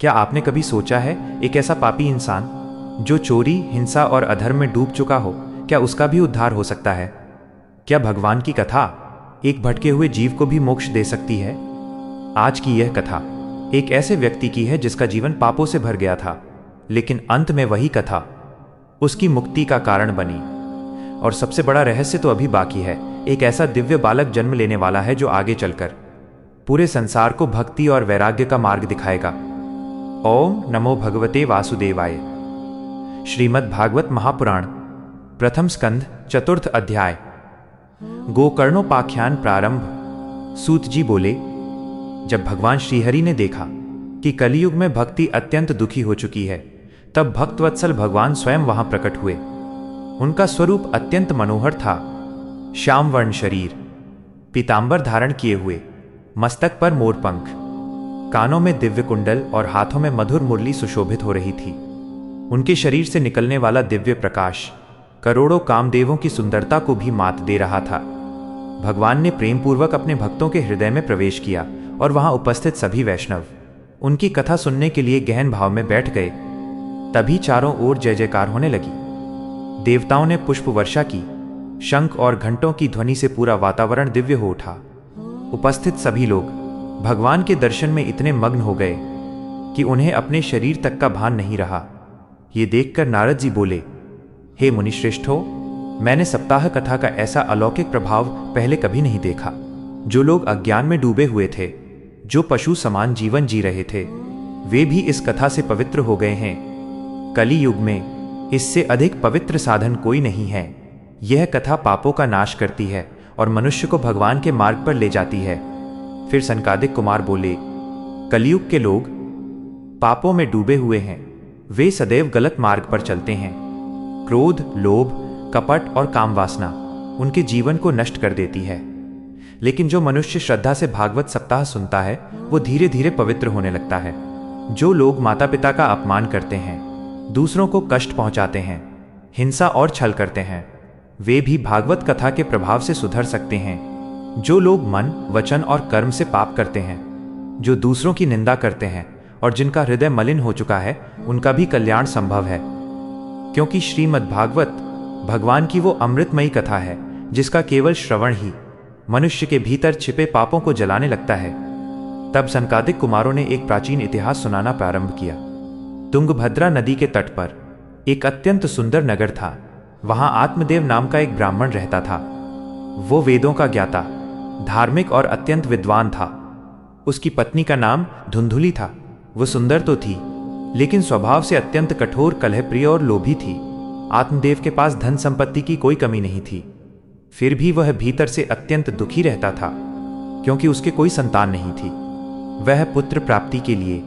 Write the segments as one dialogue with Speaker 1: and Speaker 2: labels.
Speaker 1: क्या आपने कभी सोचा है, एक ऐसा पापी इंसान जो चोरी, हिंसा और अधर्म में डूब चुका हो, क्या उसका भी उद्धार हो सकता है? क्या भगवान की कथा एक भटके हुए जीव को भी मोक्ष दे सकती है? आज की यह कथा एक ऐसे व्यक्ति की है जिसका जीवन पापों से भर गया था, लेकिन अंत में वही कथा उसकी मुक्ति का कारण बनी। और सबसे बड़ा रहस्य तो अभी बाकी है। एक ऐसा दिव्य बालक जन्म लेने वाला है जो आगे चलकर पूरे संसार को भक्ति और वैराग्य का मार्ग दिखाएगा। ओम नमो भगवते वासुदेवाय। श्रीमद् भागवत महापुराण प्रथम स्कंध चतुर्थ अध्याय। गोकर्णोपाख्यान प्रारंभ। सूत जी बोले, जब भगवान श्रीहरि ने देखा कि कलियुग में भक्ति अत्यंत दुखी हो चुकी है, तब भक्तवत्सल भगवान स्वयं वहां प्रकट हुए। उनका स्वरूप अत्यंत मनोहर था। श्याम वर्ण शरीर, पीतांबर धारण किए हुए, मस्तक पर मोरपंख, कानों में दिव्य कुंडल और हाथों में मधुर मुरली सुशोभित हो रही थी। उनके शरीर से निकलने वाला दिव्य प्रकाश करोड़ों कामदेवों की सुंदरता को भी मात दे रहा था। भगवान ने प्रेम पूर्वक अपने भक्तों के हृदय में प्रवेश किया और वहां उपस्थित सभी वैष्णव उनकी कथा सुनने के लिए गहन भाव में बैठ गए। तभी चारों ओर जय जयकार होने लगी। देवताओं ने पुष्प वर्षा की, शंख और घंटों की ध्वनि से पूरा वातावरण दिव्य हो उठा। उपस्थित सभी लोग भगवान के दर्शन में इतने मग्न हो गए कि उन्हें अपने शरीर तक का भान नहीं रहा। ये देखकर नारद जी बोले, हे मुनिश्रेष्ठो, मैंने सप्ताह कथा का ऐसा अलौकिक प्रभाव पहले कभी नहीं देखा। जो लोग अज्ञान में डूबे हुए थे, जो पशु समान जीवन जी रहे थे, वे भी इस कथा से पवित्र हो गए हैं। कली युग में इससे अधिक पवित्र साधन कोई नहीं है। यह कथा पापों का नाश करती है और मनुष्य को भगवान के मार्ग पर ले जाती है। फिर सनकादिक कुमार बोले, कलियुग के लोग पापों में डूबे हुए हैं। वे सदैव गलत मार्ग पर चलते हैं। क्रोध, लोभ, कपट और काम वासना उनके जीवन को नष्ट कर देती है। लेकिन जो मनुष्य श्रद्धा से भागवत सप्ताह सुनता है, वो धीरे धीरे पवित्र होने लगता है। जो लोग माता पिता का अपमान करते हैं, दूसरों को कष्ट पहुंचाते हैं, हिंसा और छल करते हैं, वे भी भागवत कथा के प्रभाव से सुधर सकते हैं। जो लोग मन, वचन और कर्म से पाप करते हैं, जो दूसरों की निंदा करते हैं और जिनका हृदय मलिन हो चुका है, उनका भी कल्याण संभव है। क्योंकि श्रीमद् भागवत भगवान की वो अमृतमयी कथा है जिसका केवल श्रवण ही मनुष्य के भीतर छिपे पापों को जलाने लगता है। तब सनकादिक कुमारों ने एक प्राचीन इतिहास सुनाना प्रारंभ किया। तुंगभद्रा नदी के तट पर एक अत्यंत सुंदर नगर था। वहां आत्मदेव नाम का एक ब्राह्मण रहता था। वो वेदों का ज्ञाता, धार्मिक और अत्यंत विद्वान था। उसकी पत्नी का नाम धुंधुली था। वो सुंदर तो थी, लेकिन स्वभाव से अत्यंत कठोर, कलहप्रिय और लोभी थी। आत्मदेव के पास धन संपत्ति की कोई कमी नहीं थी। फिर भी वह भीतर से अत्यंत दुखी रहता था, क्योंकि उसके कोई संतान नहीं थी। वह पुत्र प्राप्ति के लिए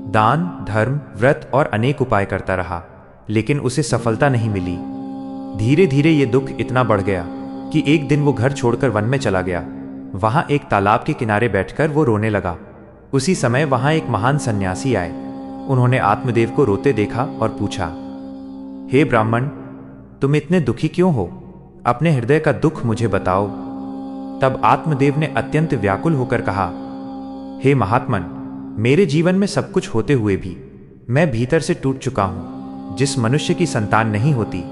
Speaker 1: दान, धर्म, व्रत और अनेक उपाय करता रहा, लेकिन उसे सफलता नहीं मिली। धीरे धीरे ये दुख इतना बढ़ गया कि एक दिन वो घर छोड़कर वन में चला गया। वहां एक तालाब के किनारे बैठकर वो रोने लगा। उसी समय वहां एक महान सन्यासी आए। उन्होंने आत्मदेव को रोते देखा और पूछा, हे ब्राह्मण, तुम इतने दुखी क्यों हो? अपने हृदय का दुख मुझे बताओ। तब आत्मदेव ने अत्यंत व्याकुल होकर कहा, हे महात्मन, मेरे जीवन में सब कुछ होते हुए भी मैं भीतर से टूट चुका हूं। जिस मनुष्य की संतान नहीं होती,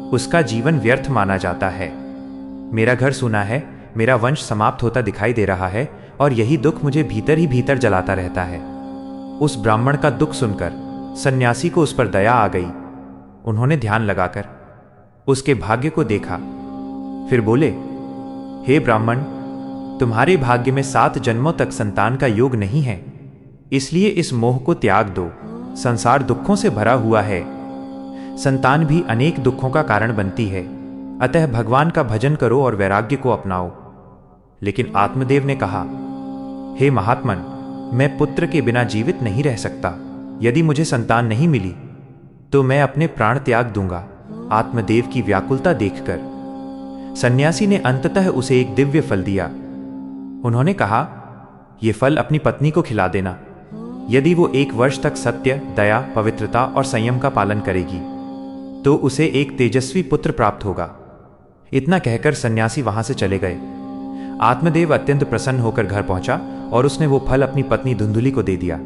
Speaker 1: उसका जीवन व्यर्थ माना जाता है। मेरा घर सूना है, मेरा वंश समाप्त होता दिखाई दे रहा है और यही दुख मुझे भीतर ही भीतर जलाता रहता है। उस ब्राह्मण का दुख सुनकर सन्यासी को उस पर दया आ गई। उन्होंने ध्यान लगाकर उसके भाग्य को देखा। फिर बोले, हे ब्राह्मण, तुम्हारे भाग्य में 7 जन्मों तक संतान का योग नहीं है, इसलिए इस मोह को त्याग दो। संसार दुखों से भरा हुआ है। संतान भी अनेक दुखों का कारण बनती है। अतः भगवान का भजन करो और वैराग्य को अपनाओ। लेकिन आत्मदेव ने कहा, हे महात्मन, मैं पुत्र के बिना जीवित नहीं रह सकता। यदि मुझे संतान नहीं मिली तो मैं अपने प्राण त्याग दूंगा। आत्मदेव की व्याकुलता देखकर सन्यासी ने अंततः उसे एक दिव्य फल दिया। उन्होंने कहा, यह फल अपनी पत्नी को खिला देना। यदि वो 1 वर्ष तक सत्य, दया, पवित्रता और संयम का पालन करेगी तो उसे एक तेजस्वी पुत्र प्राप्त होगा। इतना कहकर सन्यासी वहां से चले गए। आत्मदेव अत्यंत प्रसन्न होकर घर पहुंचा और उसने वो फल अपनी पत्नी धुंधुली को दे दिया।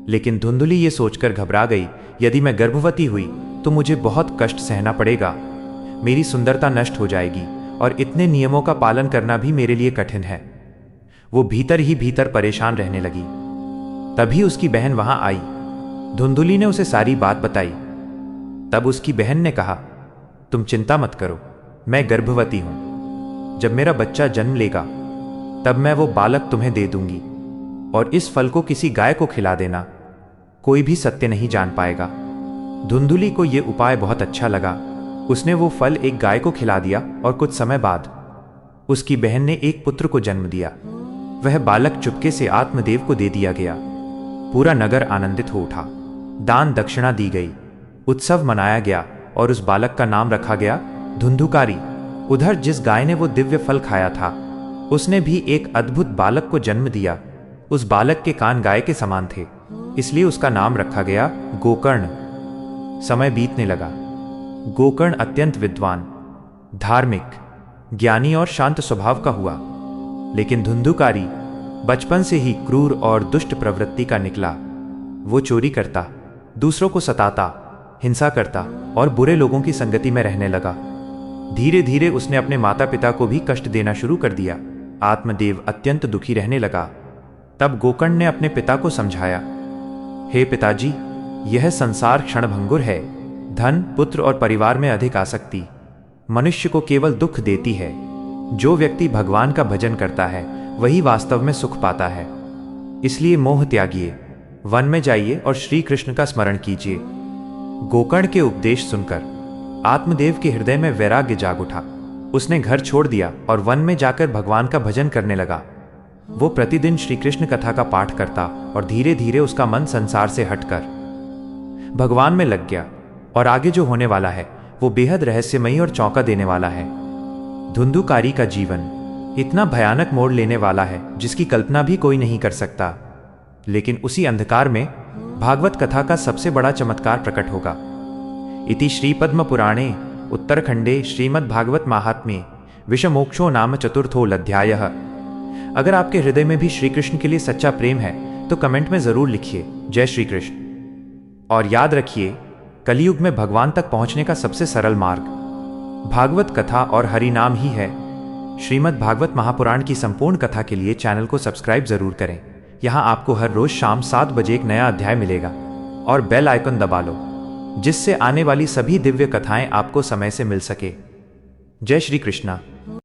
Speaker 1: लेकिन धुंधुली ये सोचकर घबरा गई, यदि मैं गर्भवती हुई तो मुझे बहुत कष्ट सहना पड़ेगा, मेरी सुंदरता नष्ट हो जाएगी और इतने नियमों का पालन करना भी मेरे लिए कठिन है। वो भीतर ही भीतर परेशान रहने लगी। तभी उसकी बहन वहां आई। धुंधुली ने उसे सारी बात बताई। तब उसकी बहन ने कहा, तुम चिंता मत करो, मैं गर्भवती हूं। जब मेरा बच्चा जन्म लेगा तब मैं वो बालक तुम्हें दे दूंगी और इस फल को किसी गाय को खिला देना, कोई भी सत्य नहीं जान पाएगा। धुंधुली को यह उपाय बहुत अच्छा लगा। उसने वो फल एक गाय को खिला दिया और कुछ समय बाद उसकी बहन ने एक पुत्र को जन्म दिया। वह बालक चुपके से आत्मदेव को दे दिया गया। पूरा नगर आनंदित हो उठा। दान दक्षिणा दी गई, उत्सव मनाया गया और उस बालक का नाम रखा गया धुंधुकारी। उधर जिस गाय ने वो दिव्य फल खाया था, उसने भी एक अद्भुत बालक को जन्म दिया। उस बालक के कान गाय के समान थे, इसलिए उसका नाम रखा गया गोकर्ण। समय बीतने लगा। गोकर्ण अत्यंत विद्वान, धार्मिक, ज्ञानी और शांत स्वभाव का हुआ। लेकिन धुंधुकारी बचपन से ही क्रूर और दुष्ट प्रवृत्ति का निकला। वो चोरी करता, दूसरों को सताता, हिंसा करता और बुरे लोगों की संगति में रहने लगा। धीरे धीरे उसने अपने माता पिता को भी कष्ट देना शुरू कर दिया। आत्मदेव अत्यंत दुखी रहने लगा। तब गोकर्ण ने अपने पिता को समझाया, हे पिताजी, यह संसार क्षणभंगुर है। धन, पुत्र और परिवार में अधिक आसक्ति मनुष्य को केवल दुख देती है। जो व्यक्ति भगवान का भजन करता है वही वास्तव में सुख पाता है। इसलिए मोह त्यागिए, वन में जाइए और श्री कृष्ण का स्मरण कीजिए। गोकर्ण के उपदेश सुनकर आत्मदेव के हृदय में वैराग्य जाग उठा। उसने घर छोड़ दिया और वन में जाकर भगवान का भजन करने लगा। वो प्रतिदिन श्री कृष्ण कथा का पाठ करता और धीरे धीरे उसका मन संसार से हटकर भगवान में लग गया। और आगे जो होने वाला है वो बेहद रहस्यमयी और चौंका देने वाला है। धुंधुकारी का जीवन इतना भयानक मोड़ लेने वाला है जिसकी कल्पना भी कोई नहीं कर सकता। लेकिन उसी अंधकार में भागवत कथा का सबसे बड़ा चमत्कार प्रकट होगा। इति श्री पद्म पुराणे उत्तरखंडे श्रीमद् भागवत महात्म्ये विषमोक्षो नाम चतुर्थोऽध्यायः। अगर आपके हृदय में भी श्री कृष्ण के लिए सच्चा प्रेम है तो कमेंट में जरूर लिखिए जय श्री कृष्ण। और याद रखिए, कलयुग में भगवान तक पहुंचने का सबसे सरल मार्ग भागवत कथा और हरि नाम ही है। श्रीमद् भागवत महापुराण की संपूर्ण कथा के लिए चैनल को सब्सक्राइब जरूर करें। यहाँ आपको हर रोज शाम 7 बजे एक नया अध्याय मिलेगा और बेल आइकन दबा लो, जिससे आने वाली सभी दिव्य कथाएं आपको समय से मिल सके। जय श्री कृष्णा।